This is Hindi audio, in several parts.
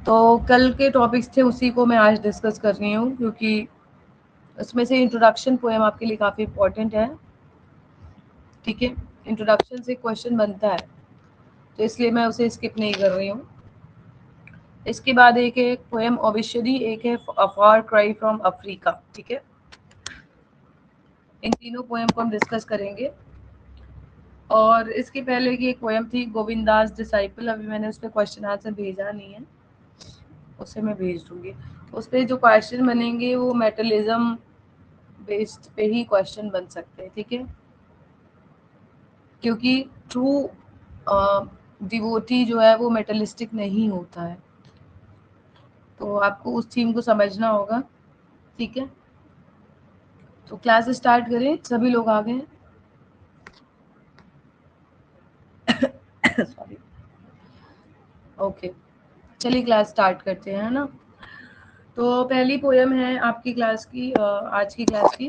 तो कल के टॉपिक्स थे उसी को मैं आज डिस्कस कर रही हूँ, क्योंकि उसमें से इंट्रोडक्शन पोएम आपके लिए काफ़ी इम्पोर्टेंट है। ठीक है, इंट्रोडक्शन से क्वेश्चन बनता है, तो इसलिए मैं उसे स्किप नहीं कर रही हूँ। इसके बाद एक है पोएम ओबिशरी, एक है अ फार क्राई फ्रॉम अफ्रीका। ठीक है, इन तीनों पोएम को हम डिस्कस करेंगे। और इसके पहले की एक पोएम थी गोविंदास डिसाइपल, अभी मैंने उस पर क्वेश्चन आंसर भेजा नहीं है, उसे मैं भेज दूंगी। उस पर जो क्वेश्चन बनेंगे वो मेटलिज्म बेस्ड पे ही क्वेश्चन बन सकते हैं। ठीक है, क्योंकि ट्रू डिवोटी जो है वो मेटलिस्टिक नहीं होता है, तो आपको उस थीम को समझना होगा। ठीक है, तो क्लास स्टार्ट करें। सभी लोग आ गए? सॉरी, ओके, चलिए क्लास स्टार्ट करते हैं, है ना। तो पहली पोएम है आपकी क्लास की, आज की क्लास की,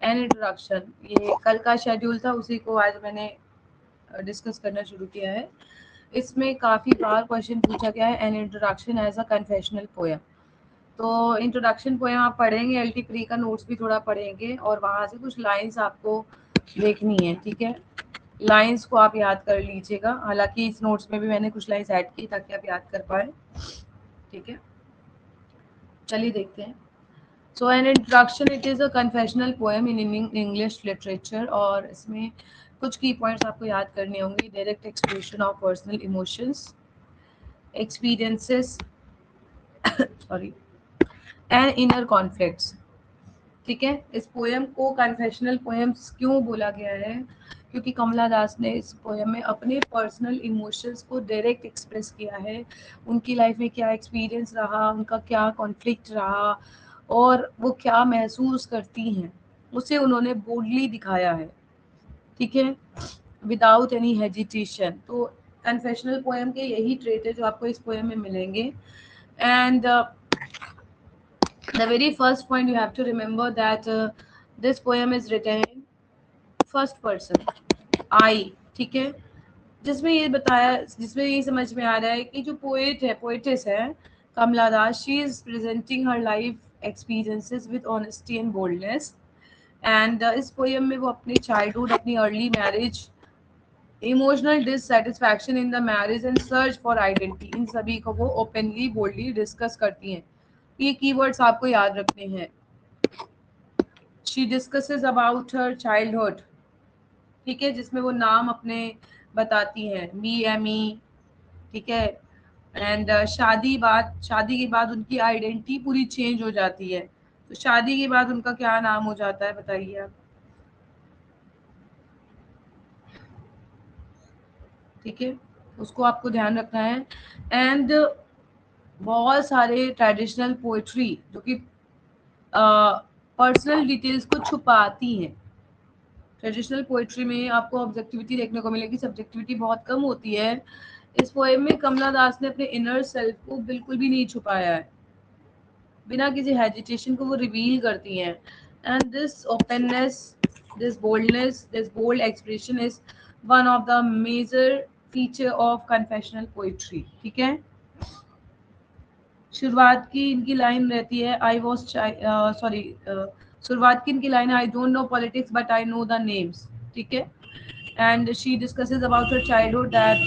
एन इंट्रोडक्शन। ये कल का शेड्यूल था, उसी को आज मैंने डिस्कस करना शुरू किया है। इसमें काफ़ी बार क्वेश्चन पूछा गया है, an introduction as a confessional poem. तो इंट्रोडक्शन पोएम आप पढ़ेंगे, एल टी प्री का नोट्स भी थोड़ा पढ़ेंगे, और वहाँ से कुछ लाइंस आपको देखनी है। ठीक है, लाइंस को आप याद कर लीजिएगा, हालांकि इस नोट्स में भी मैंने कुछ लाइंस ऐड की ताकि आप याद कर पाए। ठीक है, चलिए देखते हैं। So an introduction, it is a confessional poem in English literature, और इसमें कुछ की पॉइंट्स आपको याद करने होंगे। Direct expression of personal emotions, experiences sorry, and inner conflicts. ठीक है, इस पोएम को कन्फेशनल पोएम्स क्यों बोला गया है? क्योंकि कमला दास ने इस पोएम में अपने पर्सनल इमोशंस को डायरेक्ट एक्सप्रेस किया है। उनकी लाइफ में क्या एक्सपीरियंस रहा, उनका क्या कॉन्फ्लिक्ट रहा, और वो क्या महसूस करती हैं, उसे उन्होंने बोल्डली दिखाया है। ठीक है, विदाउट एनी हेजिटेशन। तो कन्फेशनल पोएम के यही ट्रेट है जो आपको इस पोएम में मिलेंगे। And the very first point you have to remember that this poem is written in first person, I। ठीक है, जिसमें ये बताया, जिसमें ये समझ में आ रहा है कि जो पोएट है, पोएटिस है Kamala Das, she is presenting her life experiences with honesty and boldness. And इस पोएम में वो अपनी चाइल्डहुड, अपनी early marriage, emotional dissatisfaction in the marriage and search for identity, इन सभी को वो ओपनली बोल्डली डिस्कस करती हैं। ये कीवर्ड्स आपको याद रखने हैं। She discusses about her childhood, ठीक है, जिसमें वो नाम अपने बताती हैं, मी एमी। ठीक है, एंड शादी के बाद उनकी आइडेंटिटी पूरी चेंज हो जाती है। तो शादी के बाद उनका क्या नाम हो जाता है, बताइए आप। ठीक है, उसको आपको ध्यान रखना है। एंड बहुत सारे ट्रेडिशनल पोएट्री जो कि पर्सनल डिटेल्स को छुपाती हैं। ट्रेडिशनल पोएट्री में आपको ऑब्जेक्टिविटी देखने को मिलेगी, सब्जेक्टिविटी बहुत कम होती है। इस पोएम में कमला दास ने अपने इनर सेल्फ को बिल्कुल भी नहीं छुपाया है, बिना किसी हेजिटेशन को वो रिवील करती हैं। And this openness, this boldness, this bold expression is one of the major feature of confessional poetry. ठीक है, शुरुआत की इनकी लाइन रहती है, आई वॉज सॉरी, शुरुआत की इनकी लाइन है, I don't know politics but I know the names. ठीक है, and she discusses about her childhood that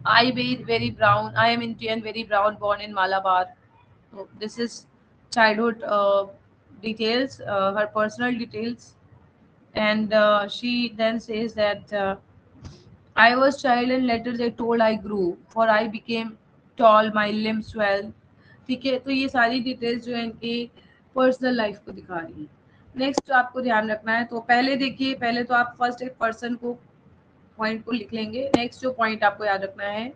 I be very brown. I am Indian, very brown, born in Malabar. So this is childhood details, her personal details, and she then says that I was child and later they told I grew, for I became tall, my limbs swell. ठीक है, तो ये सारी डिटेल्स जो है इनकी पर्सनल लाइफ को दिखा रही है। नेक्स्ट आपको ध्यान रखना है, तो पहले देखिए, पहले तो आप फर्स्ट एक पर्सन को, पॉइंट को लिख लेंगे। नेक्स्ट जो पॉइंट आपको याद रखना है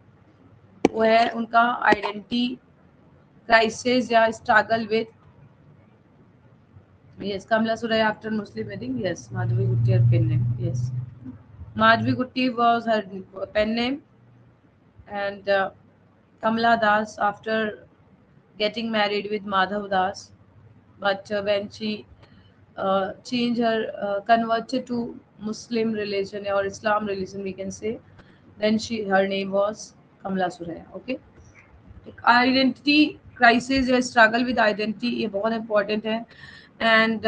वो है उनका आइडेंटिटी क्राइसिस या struggle with, yes, Kamala Suraiyya after Muslim wedding, yes, Madhavi Kutty her pen name, yes, Madhvi Gutti was her pen name, and Kamala Das after getting married with Madhav Das, but when she changed her, converted to Muslim religion or Islam religion, we can say, then her name was Kamala Suraya. Okay. Identity crisis या स्ट्रगल विद आइडेंटिटी, ये बहुत इंपॉर्टेंट है. And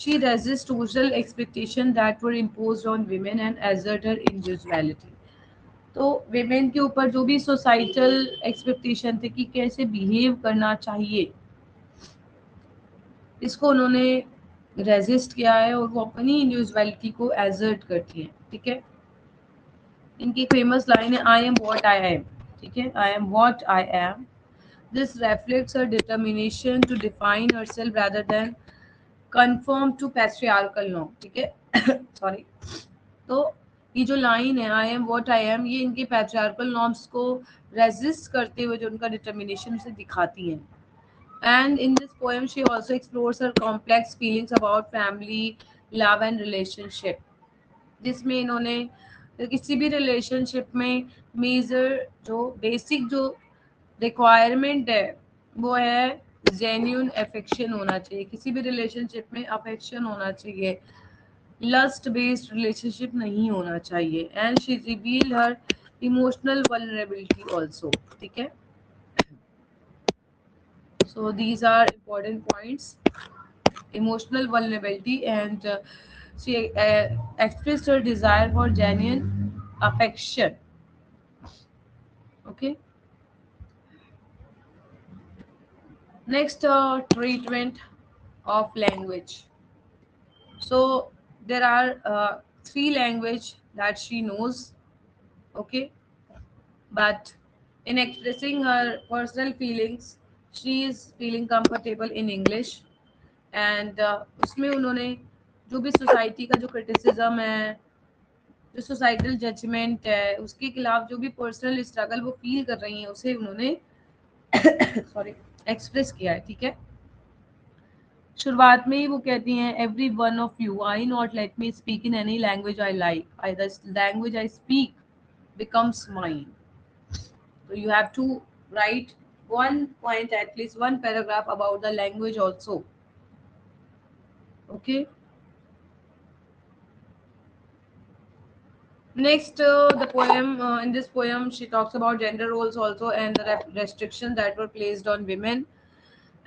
she resists social expectation that were imposed on women and assert her individuality. तो वेमेन के ऊपर जो भी सोसाइटल एक्सपेक्टेशन थे कि कैसे बिहेव करना चाहिए, इसको उन्होंने रेजिस्ट किया है और वो अपनी इंडिविजुअलिटी को एजर्ट करती हैं. ठीक है. इनकी फेमस लाइन है, I am what I am. ठीक है, I am what I am. This reflects her determination to define herself rather than conform to patriarchal norm. ठीक है. सॉरी. तो ये जो लाइन है, I am what I M, ये इनके पैट्रियार्कल नॉर्म्स को रेजिस्ट करते हुए जो उनका डिटर्मिनेशन से दिखाती हैं. And in this poem she also explores her complex feelings about family, love and relationship, जिसमें इन्होंने किसी भी रिलेशनशिप में मेजर जो बेसिक जो रिक्वायरमेंट है वो है जेन्यून अफेक्शन होना चाहिए. किसी भी रिलेशनशिप में अफेक्शन होना चाहिए, लस्ट बेस्ड रिलेशनशिप नहीं होना चाहिए. And she reveal her emotional vulnerability also. ठीक है. So these are important points. Emotional vulnerability and she expressed her desire for genuine affection. Okay. Next, treatment of language. So there are three language that she knows. Okay. But in expressing her personal feelings, she is feeling comfortable in English. And उसमें उन्होंने जो भी सोसाइटी का जो क्रिटिसिज्म है, जो सोसाइटल जजमेंट है, उसके खिलाफ जो भी पर्सनल स्ट्रगल वो फील कर रही हैं, उसे उन्होंने सॉरी एक्सप्रेस किया है. ठीक है. शुरुआत में ही वो कहती हैं, every one of you I not let me speak in any language I like, I the language I speak becomes mine. So you have to write one point, at least one paragraph about the language also. Okay. Next, the poem, in this poem she talks about gender roles also and the restrictions that were placed on women.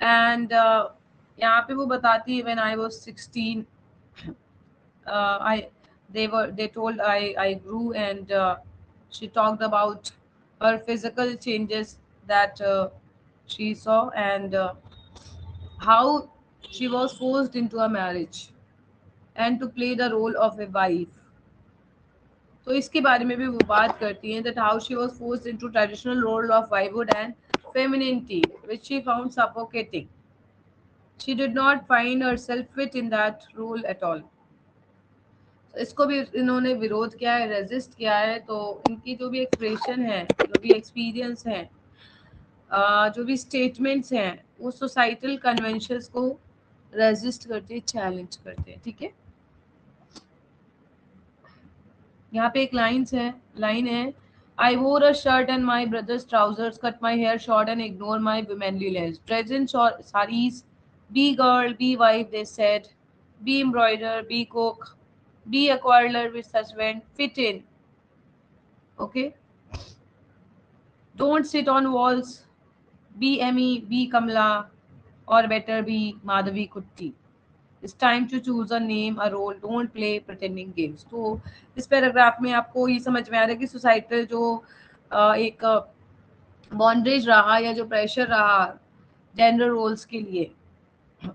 And यहाँ पे वो बताती है, when I was 16, I they told I grew. And she talked about her physical changes that she saw. And how she was forced into a marriage and to play the role of a wife. तो इसके बारे में भी वो बात करती हैं, that how she was forced into traditional role of wifehood and femininity which she found suffocating. She did not find herself fit in that role at all. तो इसको भी इन्होंने विरोध किया है, रेजिस्ट किया है. तो इनकी जो भी एक्सप्रेशन है, जो भी एक्सपीरियंस है, जो भी स्टेटमेंट्स हैं, वो सोसाइटल कन्वेंशंस को रेजिस्ट करते, चैलेंज करते हैं. ठीक है. यहाँ पे एक लाइन है, I wore a shirt and my brother's trousers, cut my hair short and ignore my womanliness, present saris, be girl, be wife, they said, be embroider, be cook, be a quarreler with husband, fit in. Okay. Don't sit on walls, be Emmy, be Kamla, or better be Madhavi Kutti. It's time to choose a name, a role, don't play pretending games. तो इस पैराग्राफ में आपको ये समझ में आ रहा है कि सोसाइटल जो एक बॉन्डेज रहा या जो प्रेशर रहा जेंडर रोल्स के लिए,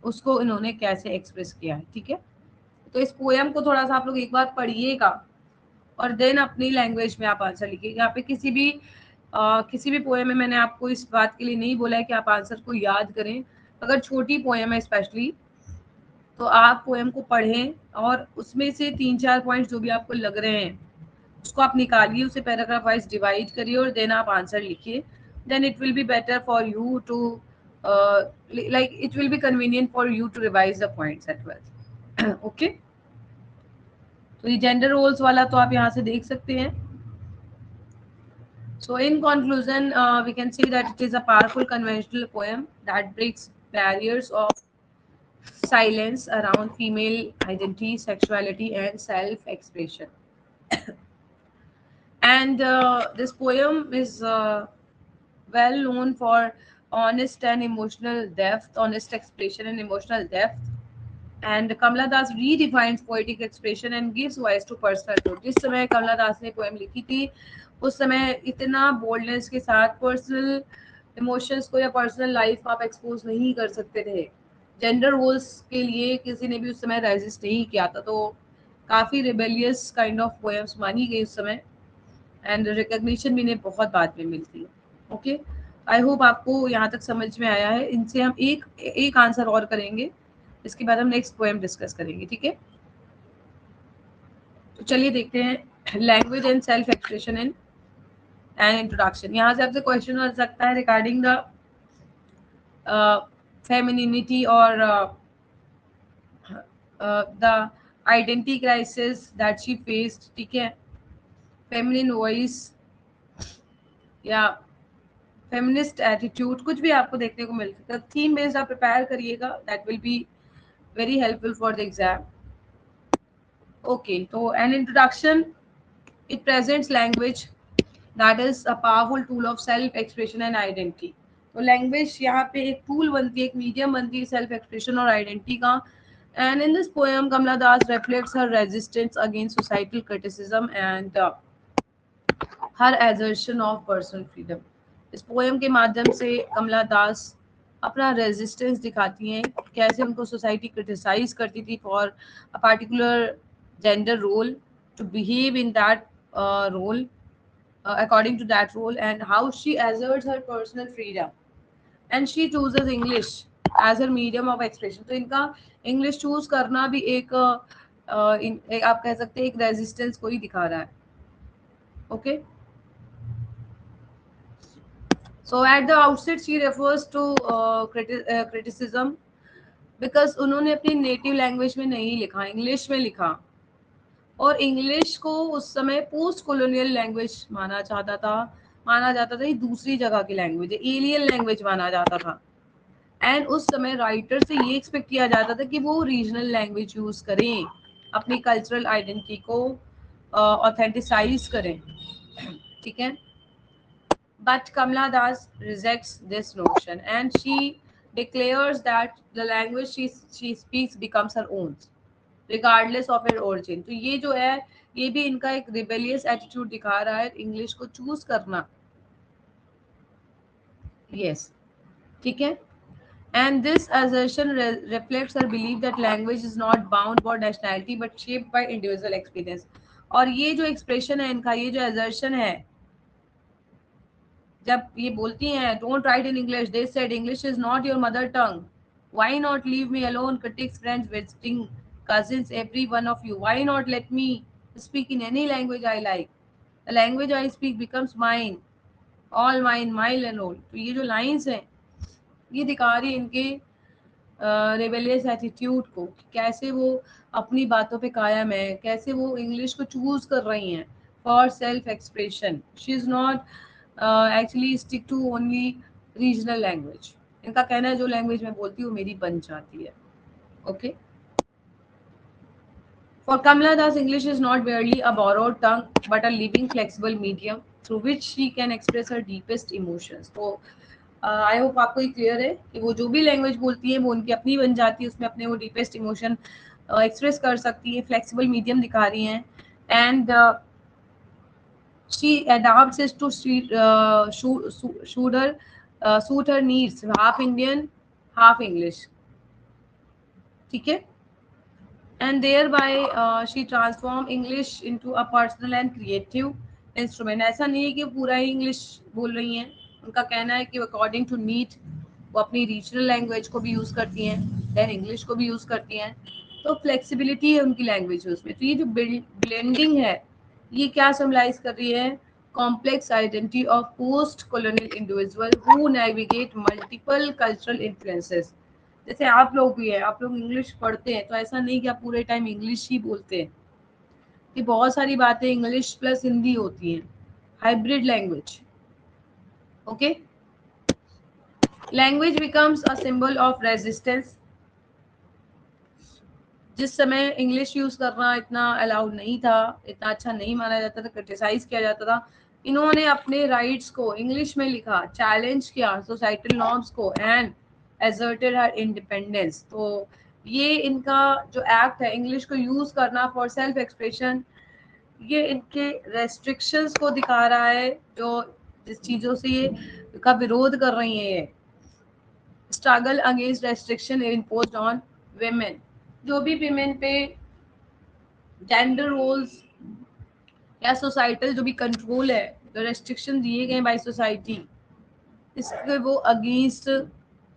उसको इन्होंने कैसे एक्सप्रेस किया है. ठीक है. तो इस पोएम को थोड़ा सा आप लोग एक बार पढ़िएगा और देन अपनी लैंग्वेज में आप आंसर लिखिए. यहाँ पे किसी भी पोएम में मैंने आपको इस बात के लिए नहीं बोला है कि आप आंसर को याद करें. अगर छोटी पोएम है स्पेशली, तो आप पोएम को पढ़ें और उसमें से 3-4 पॉइंट्स जो भी आपको लग रहे हैं उसको आप निकालिए, उसे पैराग्राफ वाइज डिवाइड करिए और देन आप आंसर लिखिए. Then it will be better for you to like it will be convenient for you to revise the points at well. Okay. तो ये जेंडर रोल्स वाला तो आप यहाँ से देख सकते हैं. So in conclusion, we can see that it is a powerful conventional poem that breaks barriers of silence around female identity, sexuality, and self-expression. And this poem is well known for honest and emotional depth, honest expression and emotional depth. And Kamala Das redefines poetic expression and gives voice to personal truth. जिस समय कमला दास ने पोएम लिखी थी उस समय इतना बोल्डनेस के साथ पर्सनल इमोशंस को या पर्सनल लाइफ को आप एक्सपोज नहीं कर सकते थे. जेंडर रोल्स के लिए किसी ने भी उस समय रेजिस्ट नहीं किया था, तो काफ़ी रिबेलियस काइंड ऑफ पोएम्स मानी गई उस समय. एंड रिकग्निशन भी इन्हें बहुत बाद में मिलती है. ओके, आई होप आपको यहाँ तक समझ में आया है. इनसे हम एक आंसर और करेंगे, इसके बाद हम नेक्स्ट पोएम डिस्कस करेंगे. ठीक है, तो चलिए देखते हैं language and self expression in and introduction. यहाँ से आपसे क्वेश्चन हो सकता है रिगार्डिंग द फेमिनिटी और the identity crisis that she faced. ठीक है, फेमिनिन वॉइस या फेमिनिस्ट एटीट्यूड, कुछ भी आपको देखने को मिल सकता है. थीम बेस्ड आप प्रिपेयर करिएगा, that will be very helpful for the exam. Okay, तो an introduction, it presents language that is a powerful tool of self expression and identity. तो लैंग्वेज यहाँ पे एक टूल बनती है, एक मीडियम बनती है सेल्फ एक्सप्रेशन और आइडेंटिटी का. And in this poem Kamala Das reflects her resistance against societal criticism and her assertion of personal freedom. इस पोएम के माध्यम से कमला दास अपना रेजिस्टेंस दिखाती हैं, कैसे उनको सोसाइटी क्रिटिसाइज करती थी for a particular gender role, to behave in that role according to that role, and how she asserts her personal freedom and she chooses English as her medium of expression. तो इनका English choose करना भी एक आप कह सकते हैं एक रेजिस्टेंस को ही दिखा रहा है. Okay, so at the outset she refers to criticism because उन्होंने अपनी नेटिव लैंग्वेज में नहीं लिखा, इंग्लिश में लिखा. और इंग्लिश को उस समय पोस्ट कॉलोनियल लैंग्वेज माना जाता था. ये दूसरी जगह की लैंग्वेज है, एलियन लैंग्वेज माना जाता था. एंड उस समय राइटर से ये एक्सपेक्ट किया जाता था कि वो रीजनल लैंग्वेज यूज करें, अपनी कल्चरल आइडेंटिटी को ऑथेंटिसाइज करें. ठीक है, but Kamala Das rejects this notion and she declares that the language she speaks becomes her own regardless of her origin. तो ये जो है ये भी इनका एक रिबेलियस एटीट्यूड दिखा रहा है, इंग्लिश को चूज करना. यस, ठीक है. And this assertion reflects her belief that language is not bound by nationality but shaped by individual experience. और ये जो एक्सप्रेशन है इनका, ये जो assertion है, जब ये बोलती हैं don't write in English, they said English is not your mother tongue, why not leave me alone, critics, friends, visiting cousins, every one of you, why not let me speak in any language I like, the language I speak becomes mine, all mine, mine and all. तो ये जो लाइंस हैं ये दिखा रही है इनके रेबेलियस एटीट्यूड को, कैसे वो अपनी बातों पे कायम है, कैसे वो इंग्लिश को चूज कर रही हैं for self expression. She is not actually stick to only regional language. इनका कहना है जो लैंग्वेज मैं बोलती हूँ मेरी बन जाती है. Okay, for Kamala Das English is not merely a borrowed tongue but a living flexible medium through which she can express her deepest emotions. तो आई होप आपको ये क्लियर है कि वो जो भी लैंग्वेज बोलती है वो उनकी अपनी बन जाती है, उसमें अपने वो डीपेस्ट इमोशन एक्सप्रेस कर सकती है, फ्लेक्सिबल मीडियम दिखा रही हैं. And she adapts it to suit her needs, half Indian half English. ठीक है, and thereby she transform English into a personal and creative instrument. ऐसा नहीं है कि पूरा ही इंग्लिश बोल रही हैं, उनका कहना है कि अकॉर्डिंग टू नीड वो अपनी रीजनल लैंग्वेज को भी यूज करती हैं, देन इंग्लिश को भी यूज करती हैं. तो फ्लेक्सिबिलिटी है उनकी लैंग्वेज में. तो ये जो ब्लेंडिंग है ये क्या सिम्बलाइज कर रही है, complex identity of post colonial individual who navigate multiple cultural influences. जैसे आप लोग भी हैं, आप लोग इंग्लिश पढ़ते हैं तो ऐसा नहीं कि आप पूरे टाइम इंग्लिश ही बोलते हैं, कि बहुत सारी बातें इंग्लिश प्लस हिंदी होती हैं, hybrid language. Okay, language becomes a symbol of resistance. जिस समय इंग्लिश यूज करना इतना अलाउड नहीं था, इतना अच्छा नहीं माना जाता था, क्रिटिसाइज किया जाता था, इन्होंने अपने राइट्स को इंग्लिश में लिखा, चैलेंज किया सोसाइटल नॉर्म्स को एंड एजर्टेड हर इंडिपेंडेंस। तो ये इनका जो एक्ट है इंग्लिश को यूज करना फॉर सेल्फ एक्सप्रेशन, ये इनके रेस्ट्रिक्शंस को दिखा रहा है, जो जिस चीजों से ये का विरोध कर रही है। ये struggle against restriction imposed on women, जो भी विमेन पे जेंडर रोल्स या सोसाइटल जो भी कंट्रोल है, जो रेस्ट्रिक्शन दिए गए बाय सोसाइटी, इसके वो अगेंस्ट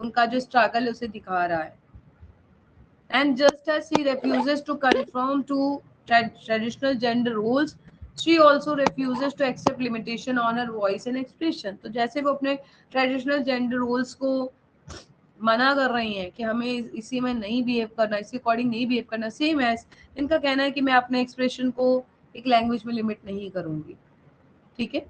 उनका जो स्ट्रगल उसे दिखा रहा है। And just as he refuses to conform to traditional gender roles, she also refuses to accept limitation on her voice and expression। तो जैसे वो अपने ट्रेडिशनल जेंडर रोल्स को मना कर रही हैं कि हमें इसी में नहीं बिहेव करना, इसके अकॉर्डिंग नहीं बिहेव करना, सेम एज इनका कहना है कि मैं अपने एक्सप्रेशन को एक लैंग्वेज में लिमिट नहीं करूंगी। ठीक है,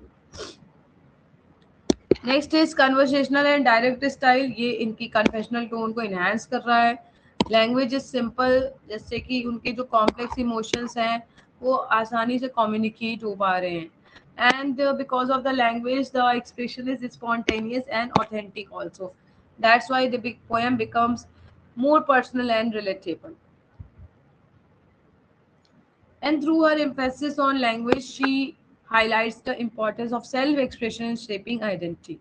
next is conversational and direct style. ये इनकी कन्फेशनल टोन को इनहेंस कर रहा है। लैंग्वेज इज सिंपल, जैसे कि उनके जो कॉम्प्लेक्स इमोशंस हैं वो आसानी से कम्युनिकेट हो पा रहे हैं। And because of the language the expression is spontaneous and authentic also, that's why the big poem becomes more personal and relatable. And through her emphasis on language, she highlights the importance of self-expression in shaping identity.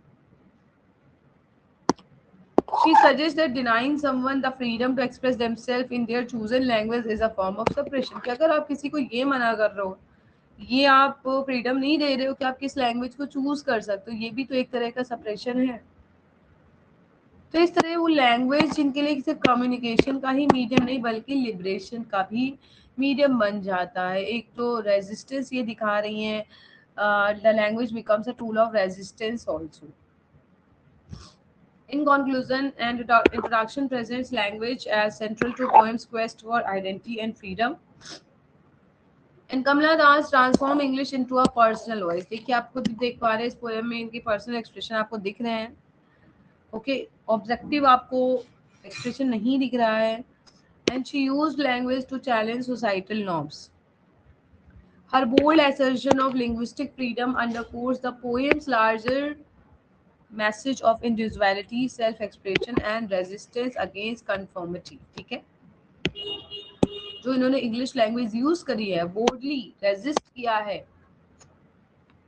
She suggests that denying someone the freedom to express themselves in their chosen language is a form of suppression. कि अगर आप किसी को ये मना कर रहे हो, ये आप फ्रीडम नहीं दे रहे हो कि आप किस लैंग्वेज को चूज कर सकते हो, ये भी तो एक तरह का सप्रेशन है। तो इस तरह वो लैंग्वेज जिनके लिए सिर्फ कम्युनिकेशन का ही मीडियम नहीं बल्कि लिबरेशन का भी मीडियम बन जाता है। एक तो रेजिस्टेंस ये दिखा रही हैं, the language becomes a tool of resistance also. In conclusion, and introduction presents language as central to poem's quest for identity and freedom. And Kamala Das transform English into a personal voice. देखिए आप खुद देख पा रहे हैं इस पोएम में इनकी पर्सनल एक्सप्रेशन आपको दिख रहे हैं। ओके, ऑब्जेक्टिव आपको एक्सप्रेशन नहीं दिख रहा है। And she used language to challenge societal norms. Her bold assertion of linguistic freedom underscores the poem's larger message of individuality, self-expression and resistance against conformity। ठीक है, जो इन्होंने इंग्लिश लैंग्वेज यूज करी है, बोल्डली रेजिस्ट किया है,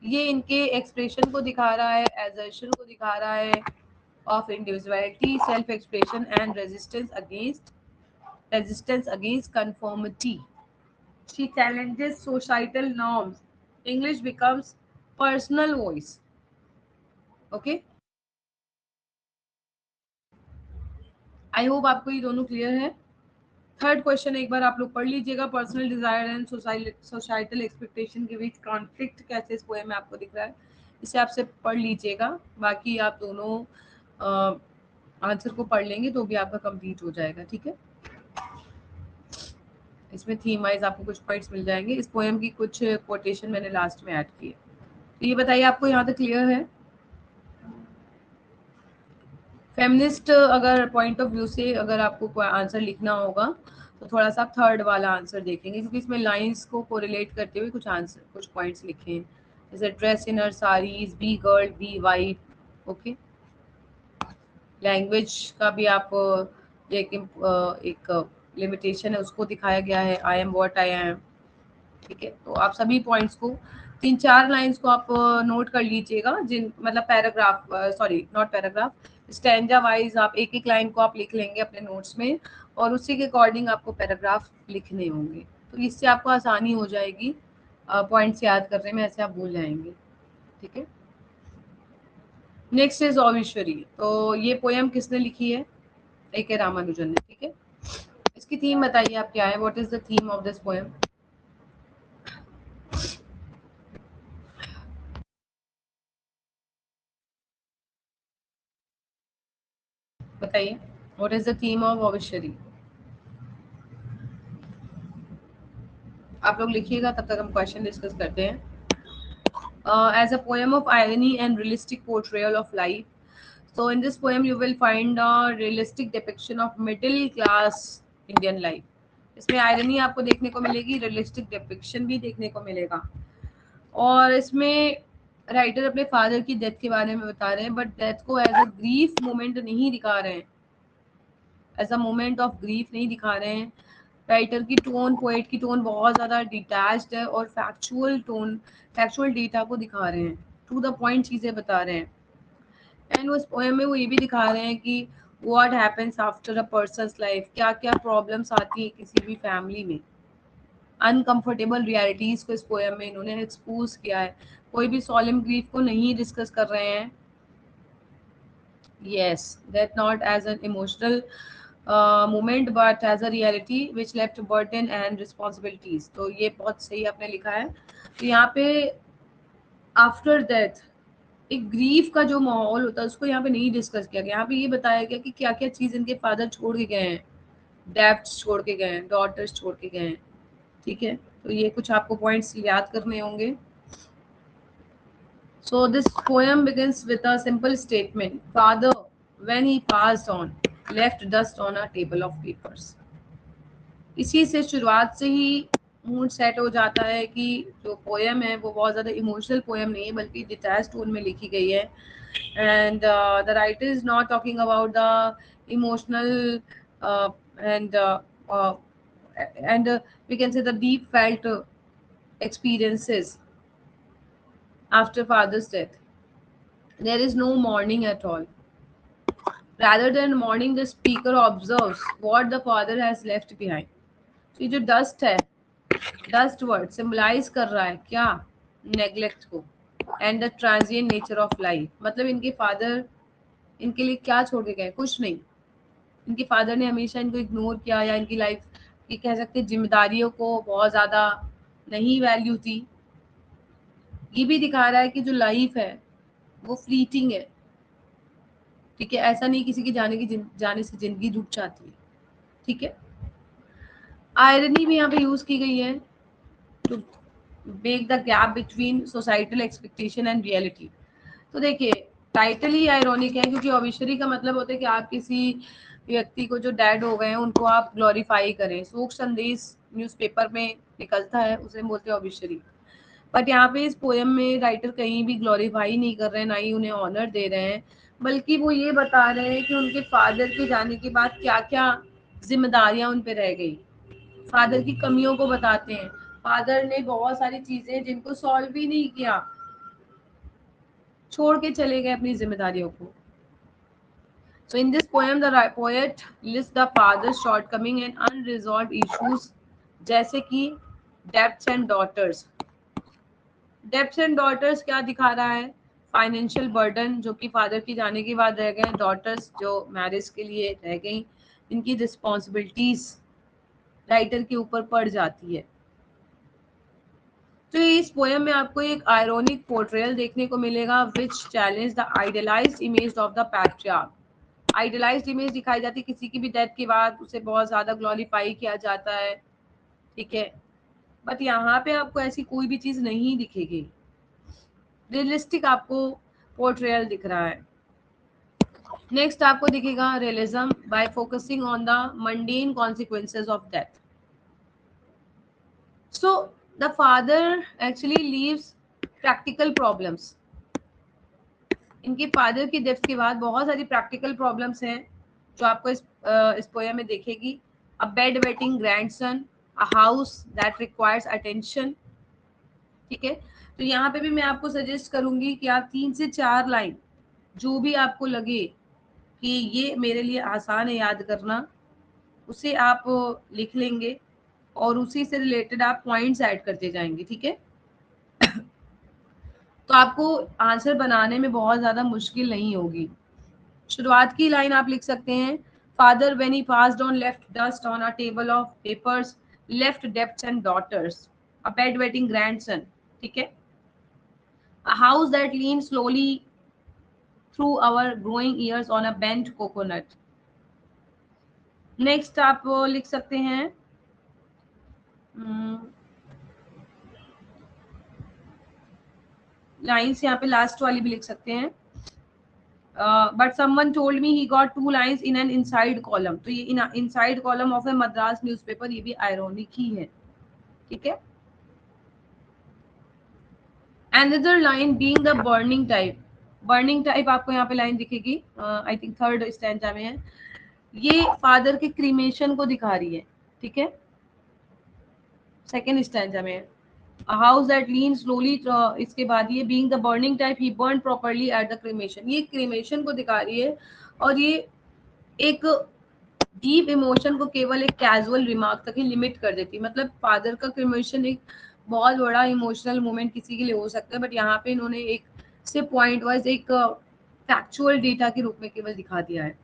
ये इनके एक्सप्रेशन को दिखा रहा है, एजर्शन को दिखा रहा है of individuality, self-expression and resistance against conformity. She challenges societal norms. English becomes personal voice. Okay? I hope आपको ये दोनों क्लियर है। थर्ड क्वेश्चन एक बार आप लोग पढ़ लीजिएगा। Personal desire and societal expectation के बीच कॉन्फ्लिक्ट कैसे इस पोएम में आपको दिख रहा है, इसे आपसे पढ़ लीजिएगा। बाकी आप दोनों आंसर को पढ़ लेंगे तो भी आपका कंप्लीट हो जाएगा। ठीक है, इसमें थीम वाइज आपको कुछ पॉइंट्स मिल जाएंगे। इस पोएम की कुछ कोटेशन मैंने लास्ट में ऐड की है। तो ये बताइए आपको यहाँ तक क्लियर है? फेमिनिस्ट अगर पॉइंट ऑफ व्यू से अगर आपको आंसर लिखना होगा तो थोड़ा सा थर्ड वाला आंसर देखेंगे, क्योंकि इसमें लाइंस को कोरिलेट करते हुए कुछ आंसर कुछ पॉइंट्स लिखे हैं, जैसे dress in her saris, be girl be white. Okay, language का भी आप एक लिमिटेशन है उसको दिखाया गया है, I M what I am. ठीक है, तो आप सभी पॉइंट्स को 3-4 लाइंस को आप नोट कर लीजिएगा, जिन मतलब paragraph sorry not paragraph, stanza wise आप एक एक लाइन को आप लिख लेंगे अपने नोट्स में और उसी के अकॉर्डिंग आपको पैराग्राफ लिखने होंगे। तो इससे आपको आसानी हो जाएगी पॉइंट्स याद करने में, ऐसे आप भूल जाएंगे। ठीक है, नेक्स्ट इज ओविश्वरी। तो ये पोएम किसने लिखी है? ए.के. रामानुजन ने। ठीक है, इसकी थीम बताइए आप क्या है, what is the theme of this poem? बताइए, what is the theme of ओविश्वरी? आप लोग लिखिएगा, तब तक हम क्वेश्चन डिस्कस करते हैं। As a poem of irony and realistic portrayal of life, so in this poem you will find a realistic depiction of middle class Indian life. इसमें आयरनी आपको देखने को मिलेगी, रियलिस्टिक डिपिक्शन भी देखने को मिलेगा। और इसमें राइटर अपने फादर की डेथ के बारे में बता रहे हैं, बट डेथ को एज अ ग्रीफ मोमेंट नहीं दिखा रहे हैं, as a moment of grief नहीं दिखा रहे हैं। राइटर की टोन, पोएट की टोन बहुत ज़्यादा डिटैच्ड है और फैक्चुअल टोन, फैक्चुअल डेटा को दिखा रहे हैं, टू द पॉइंट चीज़ें बता रहे हैं। एंड उस पोएम में वो ये भी दिखा रहे हैं कि what happens after a persons life, क्या क्या प्रॉब्लम्स आती है किसी भी फैमिली में। अनकंफर्टेबल रियलिटीज को इस पोएम में इन्होंने एक्सपोज किया है। कोई भी सॉलम ग्रीफ को नहीं डिस्कस कर रहे हैं। Yes, that not as an emotional moment but as a reality which left burden and responsibilities. तो ये बहुत सही आपने लिखा है। तो यहाँ पे आफ्टर डेथ एक ग्रीफ का जो माहौल होता है उसको यहाँ पे नहीं डिस्कस किया गया। यहाँ पे ये बताया गया कि क्या क्या चीज इनके फादर छोड़ के गए हैं, डेब्ट्स छोड़ के गए हैं, डॉटर्स छोड़ के गए हैं। ठीक है, तो ये कुछ आपको पॉइंट्स याद करने होंगे। So this poem begins with a simple statement. Father, when he passed on, left dust on a table of papers. इसी से शुरुआत से ही मूड सेट हो जाता है कि जो पोएम है वो बहुत ज़्यादा इमोशनल पोएम नहीं है बल्कि डिटैच टोन में लिखी गई है। And the writer is not talking about the emotional and and we can say the deep felt experiences after father's death. There is no mourning at all. Rather than mourning, the speaker observes what the father has left behind. So ये जो डस्ट है, डस्ट वर्ड सिंबलाइज कर रहा है क्या, नेग्लेक्ट को and the transient nature of life. मतलब इनके फादर इनके लिए क्या छोड़ के गए, कुछ नहीं। इनके फादर ने हमेशा इनको इग्नोर किया या इनकी लाइफ की कह सकते जिम्मेदारियों को बहुत ज़्यादा नहीं वैल्यू थी। ये भी दिखा रहा है कि जो लाइफ है वो फ्लीटिंग है। ठीक है, ऐसा नहीं किसी के जाने से जिंदगी रुक जाती है। ठीक है, आयरनी भी यहाँ पे यूज की गई है to break the gap between societal expectation and reality. तो देखिए टाइटल ही आयरॉनिक है क्योंकि ऑबिशरी का मतलब होता है कि आप किसी व्यक्ति को जो डेड हो गए हैं उनको आप ग्लोरीफाई करें। शोक संदेश न्यूज़पेपर में निकलता है, उसे बोलते हैं ऑबिशरी। बट यहाँ पे इस पोएम में राइटर कहीं भी ग्लोरीफाई नहीं कर रहे हैं, ना ही उन्हें ऑनर दे रहे हैं, बल्कि वो ये बता रहे हैं कि उनके फादर के जाने के बाद क्या क्या जिम्मेदारियां उन पे रह गई। फादर की कमियों को बताते हैं। फादर ने बहुत सारी चीजें जिनको सॉल्व ही नहीं किया, छोड़ के चले गए अपनी जिम्मेदारियों को। So in this poem, the poet lists the father's shortcoming and unresolved issues, जैसे कि debts and daughters. Debts and daughters क्या दिखा रहा है, फाइनेंशियल बर्डन जो कि फादर की जाने के बाद रह गए, डॉटर्स जो मैरिज के लिए रह गई, इनकी रिस्पॉन्सिबिलिटीज राइटर के ऊपर पड़ जाती है। तो इस पोएम में आपको एक आयरोनिक पोर्ट्रेयल देखने को मिलेगा which challenge the idealised image of the patriarch. Idealised image दिखाई जाती है किसी की भी डेथ के बाद, उसे बहुत ज्यादा ग्लोरीफाई किया जाता है। ठीक है, बट यहाँ पे आपको ऐसी कोई भी चीज नहीं दिखेगी, रियलिस्टिक आपको पोर्ट्रेयल दिख रहा है। नेक्स्ट आपको दिखेगा realism bye focusing on the mundane consequences of death. So the father actually leaves practical problems. इनके फादर की डेथ के बाद बहुत सारी प्रैक्टिकल प्रॉब्लम्स हैं जो आपको इस पोएम में देखेगी। A bed wetting grandson, a house that requires attention. ठीक है, तो यहाँ पे भी मैं आपको सजेस्ट करूंगी कि आप 3 से 4 लाइन जो भी आपको लगे कि ये मेरे लिए आसान है याद करना, उसे आप लिख लेंगे और उसी से रिलेटेड आप पॉइंट्स ऐड करते जाएंगे। ठीक है, तो आपको आंसर बनाने में बहुत ज्यादा मुश्किल नहीं होगी। शुरुआत की लाइन आप लिख सकते हैं, father when he passed on left dust on a table of papers, left debts and daughters, a bed wetting grandson. ठीक है, a house that lean slowly through our growing years on a bent coconut. Next आप लिख सकते हैं लाइन्स, यहाँ पे लास्ट वाली भी लिख सकते हैं, but someone told me he got 2 lines in an inside column. तो ये inside column of A Madras newspaper, ये भी आयरॉनिक ही है। ठीक है, Another line being the burning type. Burning type आपको यहाँ पे लाइन दिखेगी, आई थिंक थर्ड स्टैंजा में है। ये फादर के क्रीमेशन को दिखा रही है, ठीक है, सेकेंड स्टैंजा में है। A house that leans slowly, इसके बाद ये being the burning type he burned properly at the cremation, ये क्रीमेशन को दिखा रही है। और ये एक डीप इमोशन को केवल एक कैजुअल रिमार्क तक ही लिमिट कर देती है। मतलब फादर का क्रिमेशन एक बहुत बड़ा इमोशनल मोमेंट किसी के लिए हो सकता है, बट यहाँ पे इन्होंने एक से पॉइंट वाइज एक फैक्चुअल डेटा के रूप में केवल दिखा दिया है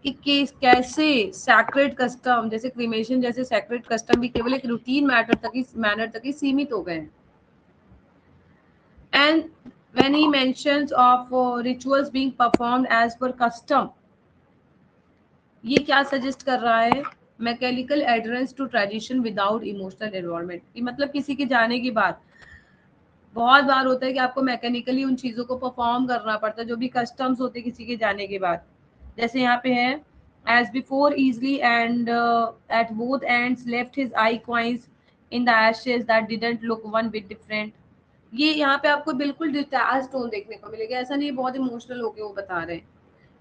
कि कैसे सैक्रेड कस्टम जैसे क्रिमेशन जैसे सैक्रेड कस्टम भी केवल एक रूटीन मैनर तक ही सीमित हो गए हैं। And when he mentions of rituals being performed as per custom, ये क्या सजेस्ट कर रहा है, mechanical adherence to tradition without emotional involvement. मतलब किसी के जाने के बाद बहुत बार होता है कि आपको मैकेनिकली उन चीज़ों को परफॉर्म करना पड़ता है जो भी कस्टम्स होते हैं किसी के जाने के बाद। जैसे यहाँ पे है as before easily and at both ends left his eye coins in the ashes that didn't look one bit different. ये यहाँ पे आपको बिल्कुल डिटैच टोन देखने को मिलेगा, ऐसा नहीं बहुत इमोशनल होके वो बता रहे हैं,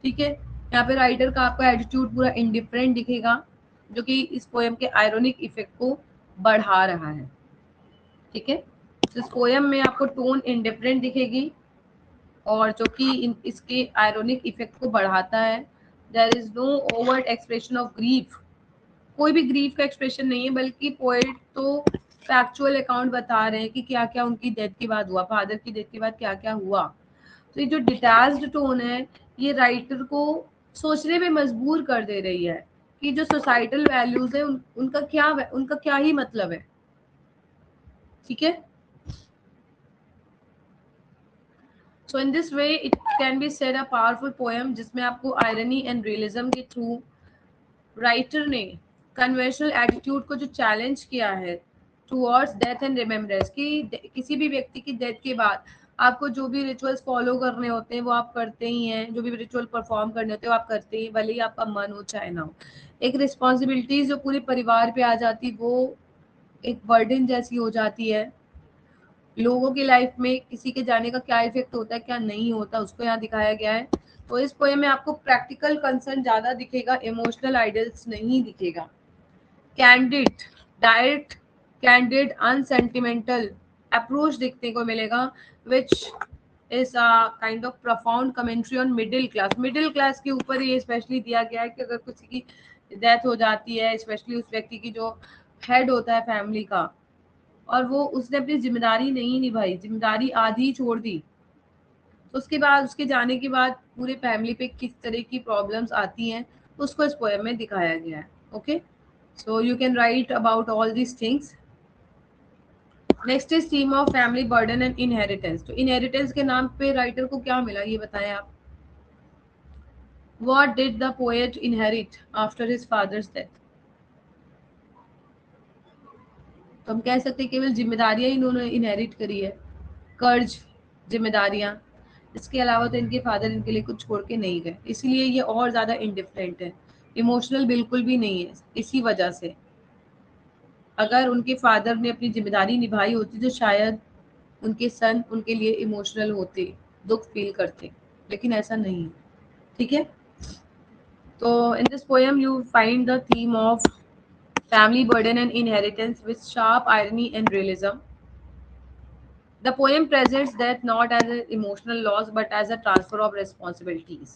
ठीक है। यहाँ पे राइटर का आपको एटीट्यूड पूरा इंडिफरेंट दिखेगा, जो कि इस पोएम के आयरोनिक इफेक्ट को बढ़ा रहा है, ठीक है। तो इस पोएम में आपको टोन इंडिफरेंट दिखेगी और जो कि इसके आयरोनिक इफेक्ट को बढ़ाता है। There is no overt expression of grief, कोई भी ग्रीफ का एक्सप्रेशन नहीं है, बल्कि पोएट तो फैक्चुअल अकाउंट बता रहे हैं कि क्या क्या उनकी डेथ के बाद हुआ, फादर की डेथ के बाद क्या क्या हुआ। तो ये जो डिटैच्ड टोन है ये राइटर को सोचने में मजबूर कर दे रही है कि जो सोसाइटल वैल्यूज है उनका क्या ही मतलब है, ठीक है। So in this way it can be said a powerful poem जिसमें आपको आयरनी एंड रियलिज्म के थ्रू राइटर ने कन्वेंशनल एटीट्यूड को जो चैलेंज किया है टुवर्ड्स डेथ एंड रिमेम्बरेंस, कि किसी भी व्यक्ति की डेथ के बाद आपको जो भी रिचुअल्स फॉलो करने होते हैं वो आप करते ही हैं, जो भी रिचुअल परफॉर्म करने होते हैं वो आप करते ही, भले ही आपका मन हो चाहे ना हो। एक रिस्पॉन्सिबिलिटीज जो पूरे परिवार पे आ जाती वो एक बर्डन जैसी हो जाती है। लोगों की लाइफ में किसी के जाने का क्या इफेक्ट होता है क्या नहीं होता उसको यहाँ दिखाया गया है। तो इस पोएम में आपको प्रैक्टिकल कंसर्न ज्यादा दिखेगा, इमोशनल आइडल्स नहीं दिखेगा। कैंडिड, डायरेक्ट, कैंडिड, अनसेंटिमेंटल अप्रोच देखने को मिलेगा, which is a kind of profound commentary on middle class. Middle class के ऊपर ये स्पेशली दिया गया है कि अगर किसी की डेथ हो जाती है, स्पेशली उस व्यक्ति की जो हेड होता है फैमिली का, और वो उसने अपनी जिम्मेदारी नहीं निभाई, जिम्मेदारी आधी छोड़ दी, तो उसके बाद उसके जाने के बाद पूरे फैमिली पे किस तरह की प्रॉब्लम्स आती हैं उसको इस पोएम में दिखाया गया है। Okay, so you can write about all these things. Next is theme of family burden and inheritance. तो इनहेरिटेंस के नाम पे राइटर को क्या मिला ये बताएं आप। What did the poet inherit after his father's death. तो हम कह सकते हैं केवल जिम्मेदारियां इन्होंने इनहेरिट करी है, कर्ज, जिम्मेदारियां। इसके अलावा तो इनके फादर इनके लिए कुछ छोड़ के नहीं गए, इसलिए ये और ज्यादा इंडिफरेंट है, इमोशनल बिल्कुल भी नहीं है। इसी वजह से अगर उनके फादर ने अपनी जिम्मेदारी निभाई होती तो शायद उनके सन उनके लिए इमोशनल होते, दुख फील करते, लेकिन ऐसा नहीं है, ठीक है। तो इन this poem you find the theme of family burden and inheritance with sharp irony and realism. The poem presents death not as an emotional loss but as a transfer of responsibilities,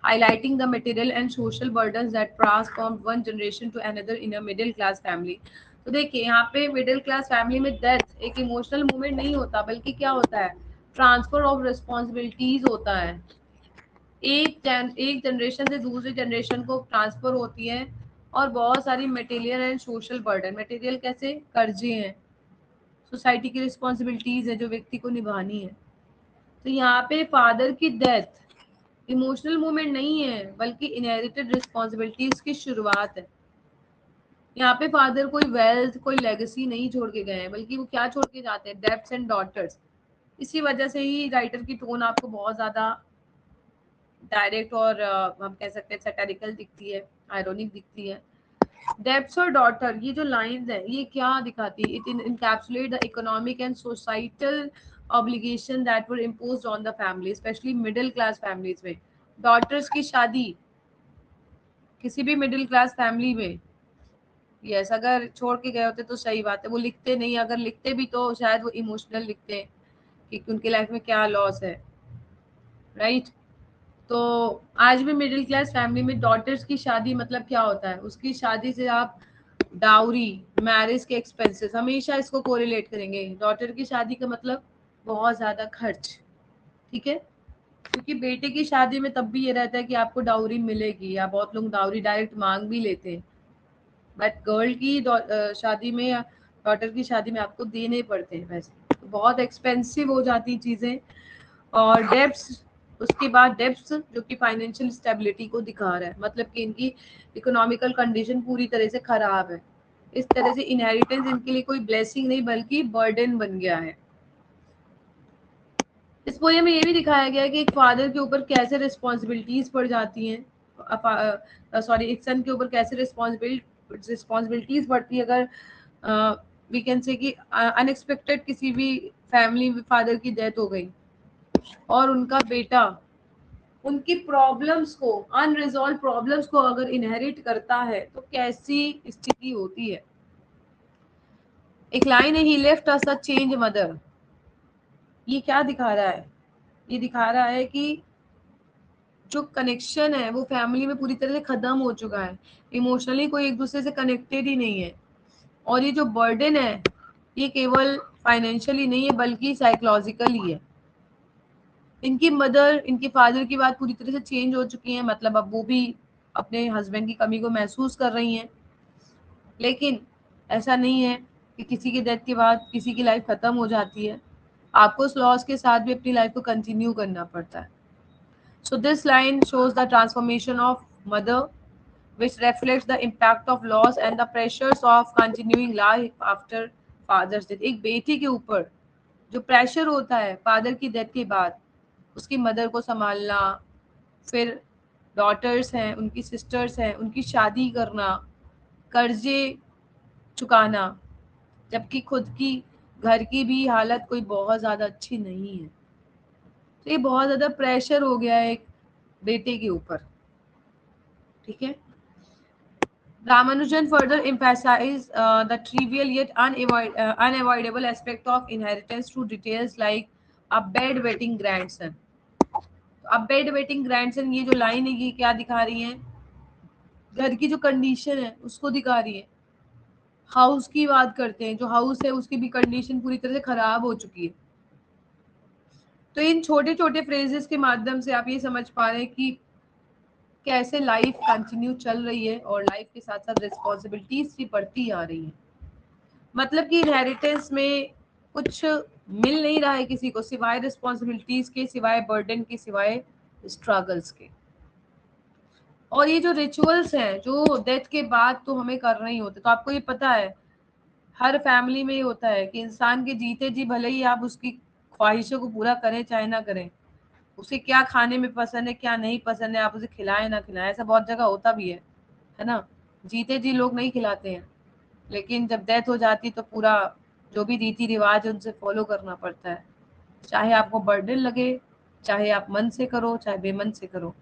highlighting the material and social burdens that pass from one generation to another in a middle class family. तो देखिए यहाँ पे मिडिल क्लास फैमिली में डेथ एक इमोशनल मूवमेंट नहीं होता, बल्कि क्या होता है, ट्रांसफर ऑफ रिस्पॉन्सिबिलिटीज होता है। एक जनरेशन से दूसरी जनरेशन को ट्रांसफर होती है, और बहुत सारी material and social burden, material कैसे, कर्जे हैं, सोसाइटी की रिस्पॉन्सिबिलिटीज है जो व्यक्ति को निभानी है। तो यहाँ पे फादर की डेथ इमोशनल मूवमेंट नहीं है, बल्कि इनहेरिटेड रिस्पॉन्सिबिलिटीज की शुरुआत है। यहाँ पे फादर कोई वेल्थ कोई लेगेसी नहीं छोड़ के गए हैं, बल्कि वो क्या छोड़ के जाते हैं, डेब्ट्स एंड डॉटर्स। इसी वजह से ही राइटर की टोन आपको बहुत ज्यादा डायरेक्ट और हम कह सकते हैं सैटारिकल दिखती है, आयरोनिक दिखती है। डेब्ट्स और डॉटर, ये जो लाइंस है ये क्या दिखाती है? It encapsulate the economic and societal obligation that were imposed on the family, specially middle class families में। डॉटर्स की शादी किसी भी मिडिल क्लास फैमिली में, यस, अगर छोड़ के गए होते तो सही बात है, वो लिखते नहीं, अगर लिखते भी तो शायद वो इमोशनल लिखते हैं कि उनकी लाइफ में क्या लॉस है, राइट। तो आज भी मिडिल क्लास फैमिली में डॉटर्स की शादी मतलब क्या होता है? उसकी शादी से आप डाउरी, मैरिज के एक्सपेंसेस, हमेशा इसको कोरिलेट करेंगे। डॉटर की शादी का मतलब बहुत ज्यादा खर्च, ठीक है, क्योंकि बेटे की शादी में तब भी ये रहता है कि आपको डाउरी मिलेगी, या बहुत लोग डाउरी डायरेक्ट मांग भी लेते हैं, बट गर्ल की शादी में या डॉटर की शादी में आपको देने पड़ते हैं पैसे, तो बहुत एक्सपेंसिव हो जाती चीजें। और डेब्ट्स, उसके बाद डेब्ट्स जो कि फाइनेंशियल स्टेबिलिटी को दिखा रहा है, मतलब कि इनकी इकोनॉमिकल कंडीशन पूरी तरह से खराब है। इस तरह से इनहेरिटेंस इनके लिए कोई ब्लेसिंग नहीं बल्कि बर्डन बन गया है। इस पोएम में ये भी दिखाया गया है कि एक फादर के ऊपर कैसे रिस्पॉन्सिबिलिटीज पड़ जाती हैं, सॉरी, एक सन के ऊपर कैसे रिस्पॉन्सिबिलिटीज पड़ती है अगर वी कैन से कि अनएक्सपेक्टेड किसी भी फैमिली फादर की डेथ हो गई और उनका बेटा उनकी प्रॉब्लम्स को, अनरिजॉल्व प्रॉब्लम्स को अगर इनहेरिट करता है तो कैसी स्थिति होती है। एक लाइन है, he left us a change mother, ये क्या दिखा रहा है? ये दिखा रहा है कि जो कनेक्शन है वो फैमिली में पूरी तरह से खत्म हो चुका है, इमोशनली कोई एक दूसरे से कनेक्टेड ही नहीं है। और ये जो बर्डन है ये केवल फाइनेंशियली नहीं है बल्कि साइकोलॉजिकल ही है। इनकी मदर, इनके फादर की बात पूरी तरह से चेंज हो चुकी है, मतलब अब वो भी अपने हस्बैंड की कमी को महसूस कर रही हैं। लेकिन ऐसा नहीं है कि किसी की डेथ के बाद किसी की लाइफ खत्म हो जाती है, आपको उस लॉस के साथ भी अपनी लाइफ को कंटिन्यू करना पड़ता है। So this line shows the transformation of mother, which reflects the impact of loss and the pressures of continuing life after father's death. एक बेटी के ऊपर जो प्रेशर होता है फादर की डेथ के बाद, उसकी मदर को संभालना, फिर डॉटर्स हैं, उनकी सिस्टर्स हैं, उनकी शादी करना, कर्जे चुकाना, जबकि खुद की घर की भी हालत कोई बहुत ज़्यादा अच्छी नहीं है। तो ये बहुत ज़्यादा प्रेशर हो गया है एक बेटे के ऊपर, ठीक है। Ramanujan further emphasized the trivial yet unavoidable aspect of inheritance through details like a bedwetting grandson. अब bedwetting grandson, ये जो लाइन है ये क्या दिखा रही है? घर की जो कंडीशन है उसको दिखा रही है। हाउस की बात करते हैं, जो हाउस है उसकी भी कंडीशन पूरी तरह से खराब हो चुकी है। तो इन छोटे छोटे फ्रेजेस के माध्यम से आप ये समझ पा रहे हैं कि कैसे लाइफ कंटिन्यू चल रही है और लाइफ के साथ साथ रिस्पॉन्सिबिलिटीज भी बढ़ती आ रही है। मतलब कि इनहेरिटेंस में कुछ मिल नहीं रहा है किसी को सिवाय रिस्पॉन्सिबिलिटीज के, सिवाय बर्डन के, सिवाय स्ट्रगल्स के। और ये जो रिचुअल्स हैं जो डेथ के बाद तो हमें करना ही होता है, तो आपको ये पता है हर फैमिली में ये होता है कि इंसान के जीते जी भले ही आप उसकी ख्वाहिशों को पूरा करें चाहे ना करें, उसे क्या खाने में पसंद है क्या नहीं पसंद है आप उसे खिलाएं ना खिलाएं, ऐसा बहुत जगह होता भी है ना। जीते जी लोग नहीं खिलाते हैं, लेकिन जब डेथ हो जाती तो पूरा जो भी रीति रिवाज है उनसे फॉलो करना पड़ता है, चाहे आपको बर्डन लगे, चाहे आप मन से करो चाहे बेमन से करो।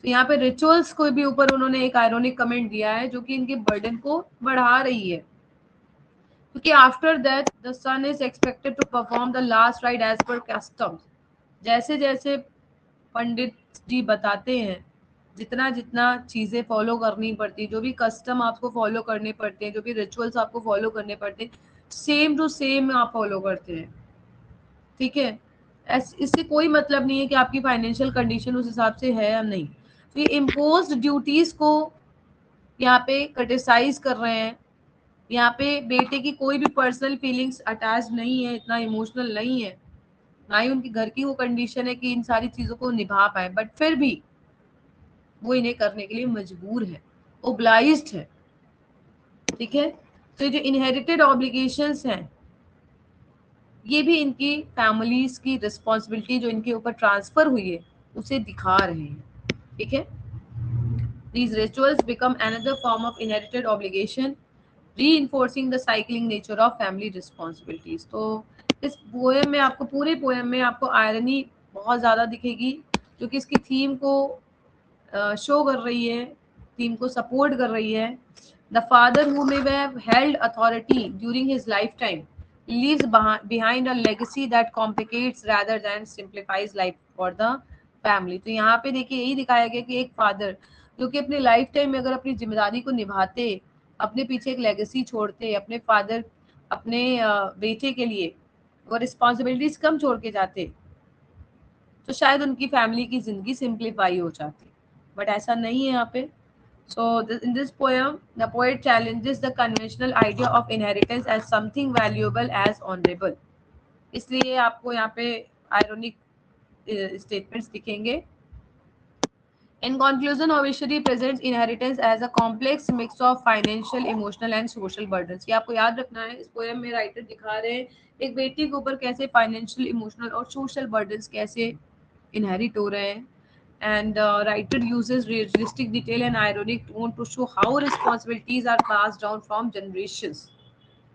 तो यहाँ पे रिचुअल्स को भी ऊपर उन्होंने एक आयरोनिक कमेंट दिया है जो कि इनके बर्डन को बढ़ा रही है, क्योंकि after that the son is expected to perform the last rite as per customs. जैसे जैसे पंडित जी बताते हैं, जितना जितना चीजें फॉलो करनी पड़ती, जो भी कस्टम आपको फॉलो करने पड़ते हैं, जो भी रिचुअल्स आपको फॉलो करने पड़ते हैं, सेम टू सेम आप फॉलो करते हैं, ठीक है। इससे कोई मतलब नहीं है कि आपकी फाइनेंशियल कंडीशन उस हिसाब से है या नहीं। तो ये इम्पोज्ड ड्यूटीज को यहाँ पे क्रिटिसाइज कर रहे हैं। यहाँ पे बेटे की कोई भी पर्सनल फीलिंग्स अटैच नहीं है, इतना इमोशनल नहीं है, ना ही उनकी घर की वो कंडीशन है कि इन सारी चीजों को निभा पाए, बट फिर भी वो इन्हें करने के लिए मजबूर है, ओब्लाइज्ड है, ठीक है। तो ये जो इनहेरिटेड ऑब्लिगेशंस हैं ये भी इनकी फैमिलीज की रिस्पॉन्सिबिलिटी जो इनके ऊपर ट्रांसफर हुई है उसे दिखा रहे हैं, ठीक है। These rituals become another form of inherited obligation, reinforcing the cycling nature of family responsibilities. तो इस पोएम में आपको, पूरे पोएम में आपको आयरनी बहुत ज़्यादा दिखेगी, क्योंकि इसकी थीम को शो कर रही है, थीम को सपोर्ट कर रही है. The father who may have held authority during his life time leaves behind a legacy that complicates rather than simplifies life for the family. तो यहाँ पे देखिए यही दिखाया गया कि एक फादर जो कि अपने लाइफ टाइम में अगर अपनी जिम्मेदारी को निभाते, अपने पीछे एक लेगेसी छोड़ते, अपने फादर, अपने बेटे के लिए वो रिस्पॉन्सिबिलिटीज कम छोड़ के जाते, तो शायद उनकी फैमिली की जिंदगी सिंप्लीफाई हो जाती, बट ऐसा नहीं है यहाँ पे. So in this poem, the poet challenges the conventional idea of inheritance as something valuable as honorable. इसलिए आपको यहाँ पे ironic statements दिखेंगे. In conclusion, Obituary presents inheritance as a complex mix of financial, emotional and social burdens. ये आपको याद रखना है. इस पोएम में राइटर दिखा रहे हैं एक बेटी के ऊपर कैसे फाइनेंशियल, इमोशनल और सोशल बर्डन्स कैसे इनहेरिट हो रहे हैं. And writer uses realistic detail and ironic tone to show how responsibilities are passed down from generations.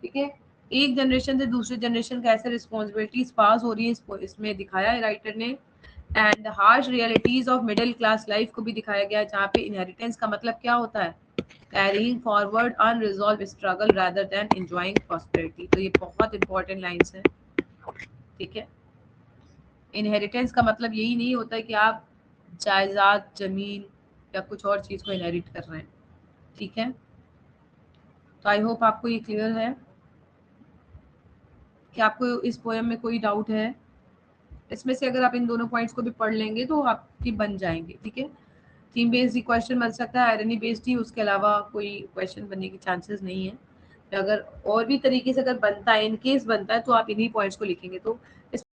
ठीक है, एक जनरेशन से दूसरे जनरेशन कैसे रिस्पॉन्सिबिलिटीज पास हो रही है इसमें दिखाया है राइटर ने. And harsh realities of middle class life को भी दिखाया गया है, जहाँ पे इनहेरिटेंस का मतलब क्या होता है, carrying forward unresolved struggle rather than enjoying prosperity. तो ये बहुत इंपॉर्टेंट लाइंस है. ठीक है, इनहेरिटेंस का मतलब यही नहीं होता है कि आप जायदाद, जमीन या कुछ और चीज को इनहेरिट कर रहे हैं. ठीक है, तो आई होप आपको ये क्लियर है. कि आपको इस पोएम में कोई डाउट है? इसमें से अगर आप इन दोनों पॉइंट्स को भी पढ़ लेंगे तो आपकी बन जाएंगे. ठीक है, थीम बेस्ड ही क्वेश्चन बन सकता है, आयरनी बेस्ड ही, उसके अलावा कोई क्वेश्चन बनने की चांसेस नहीं है. अगर और भी तरीके से अगर बनता है, इन केस बनता है, तो आप इन्हीं पॉइंट्स को लिखेंगे. तो